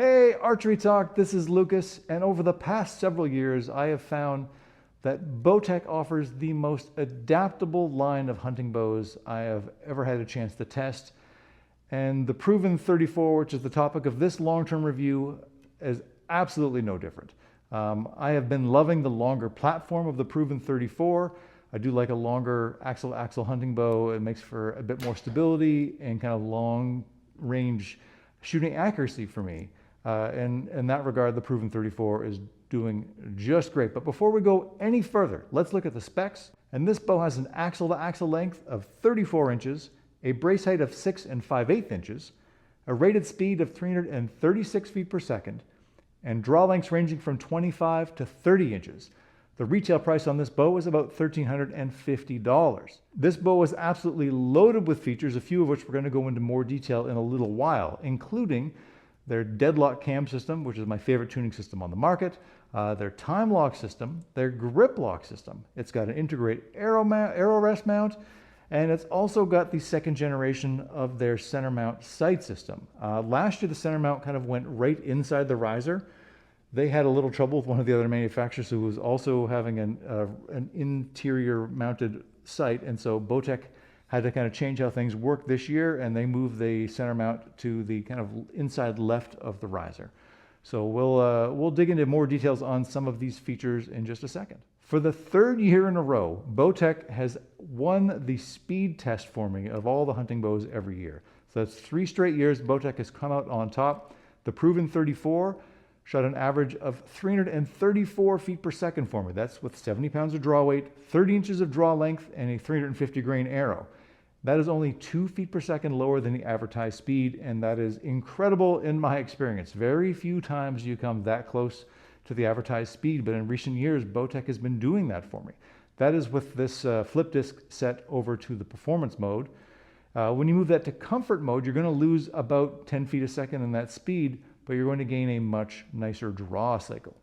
Hey, Archery Talk, this is Lucas, and over the past several years, I have found that Bowtech offers the most adaptable line of hunting bows I have ever had a chance to test. And the Proven 34, which is the topic of this long-term review, is absolutely no different. I have been loving the longer platform of the Proven 34. I do like a longer axle hunting bow. It makes for a bit more stability and kind of long range shooting accuracy for me. And in that regard, the Proven 34 is doing just great. But before we go any further, let's look at the specs. And this bow has an axle-to-axle length of 34 inches, a brace height of 6 5/8 inches, a rated speed of 336 feet per second, and draw lengths ranging from 25 to 30 inches. The retail price on this bow is about $1,350. This bow is absolutely loaded with features, a few of which we're going to go into more detail in a little while, including their deadlock cam system, which is my favorite tuning system on the market, their time lock system, their grip lock system. It's got an integrated arrow rest mount, and it's also got the second generation of their center mount sight system. Last year, the center mount kind of went right inside the riser. They had a little trouble with one of the other manufacturers who was also having an interior mounted sight, and so Bowtech had to kind of change how things work this year, and they moved the center mount to the kind of inside left of the riser. So we'll dig into more details on some of these features in just a second. For the third year in a row, Bowtech has won the speed test for me of all the hunting bows every year. So that's 3 straight years Bowtech has come out on top. The Proven 34 shot an average of 334 feet per second for me. That's with 70 pounds of draw weight, 30 inches of draw length, and a 350 grain arrow. That is only 2 feet per second lower than the advertised speed, and that is incredible in my experience. Very few times do you come that close to the advertised speed, but in recent years, Bowtech has been doing that for me. That is with this flip disc set over to the performance mode. When you move that to comfort mode, you're going to lose about 10 feet a second in that speed, but you're going to gain a much nicer draw cycle.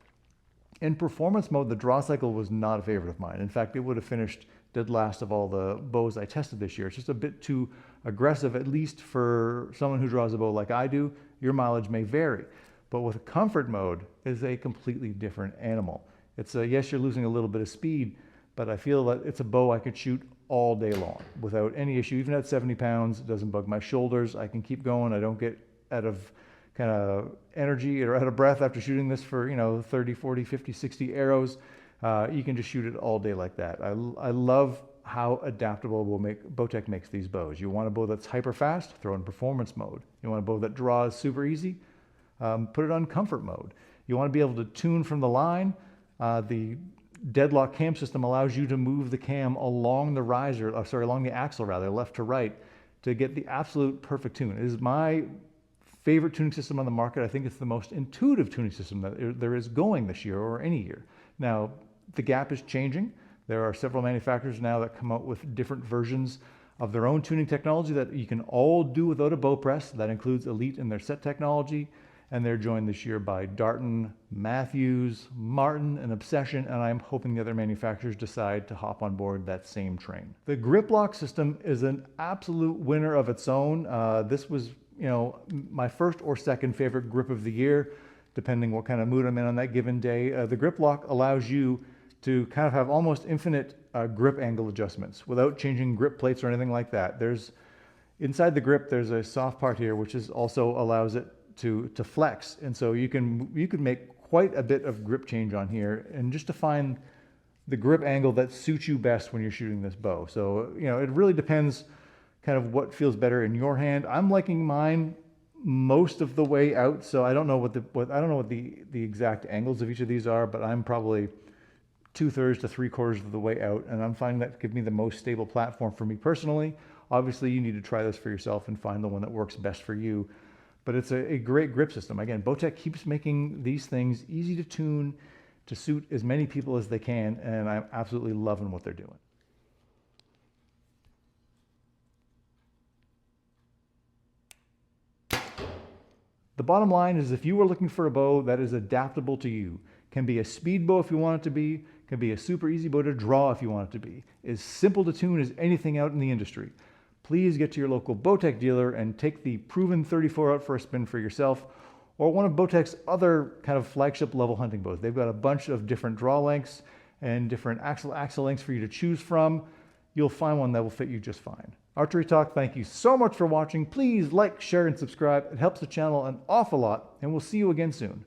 In performance mode, the draw cycle was not a favorite of mine. In fact, it would have finished dead last of all the bows I tested this year. It's just a bit too aggressive, at least for someone who draws a bow like I do. Your mileage may vary. But with comfort mode is a completely different animal. It's yes, you're losing a little bit of speed, but I feel that it's a bow I could shoot all day long without any issue. Even at 70 pounds, it doesn't bug my shoulders. I can keep going. I don't get out of kind of energy or out of breath after shooting this for 30, 40, 50, 60 arrows. You can just shoot it all day like that. I love how adaptable Bowtech makes these bows. You want a bow that's hyper fast, throw in performance mode. You want a bow that draws super easy, put it on comfort mode. You want to be able to tune from the line. The deadlock cam system allows you to move the cam along the riser, along the axle rather, left to right, to get the absolute perfect tune. It is my favorite tuning system on the market. I think it's the most intuitive tuning system that there is going this year or any year. Now, the gap is changing. There are several manufacturers now that come out with different versions of their own tuning technology that you can all do without a bow press. That includes Elite in their set technology, and they're joined this year by Darton, Matthews, Martin, and Obsession, and I'm hoping the other manufacturers decide to hop on board that same train. The grip lock system is an absolute winner of its own. This was my first or second favorite grip of the year, depending what kind of mood I'm in on that given day. The grip lock allows you to kind of have almost infinite grip angle adjustments without changing grip plates or anything like that. Inside the grip, there's a soft part here, which also allows it to flex. And so you can make quite a bit of grip change on here, and just to find the grip angle that suits you best when you're shooting this bow. So, it really depends kind of what feels better in your hand. I'm liking mine most of the way out, so I don't know what the exact angles of each of these are, but I'm probably 2/3 to 3/4 of the way out, and I'm finding that gives me the most stable platform for me personally. Obviously, you need to try this for yourself and find the one that works best for you, but it's a great grip system. Again, Bowtech keeps making these things easy to tune to suit as many people as they can, and I'm absolutely loving what they're doing. The bottom line is, if you are looking for a bow that is adaptable to you, can be a speed bow if you want it to be, can be a super easy bow to draw if you want it to be, is simple to tune as anything out in the industry, please get to your local Bowtech dealer and take the Proven 34 out for a spin for yourself, or one of Bowtech's other kind of flagship level hunting bows. They've got a bunch of different draw lengths and different axle lengths for you to choose from. You'll find one that will fit you just fine. Archery Talk, thank you so much for watching. Please like, share, and subscribe. It helps the channel an awful lot, and we'll see you again soon.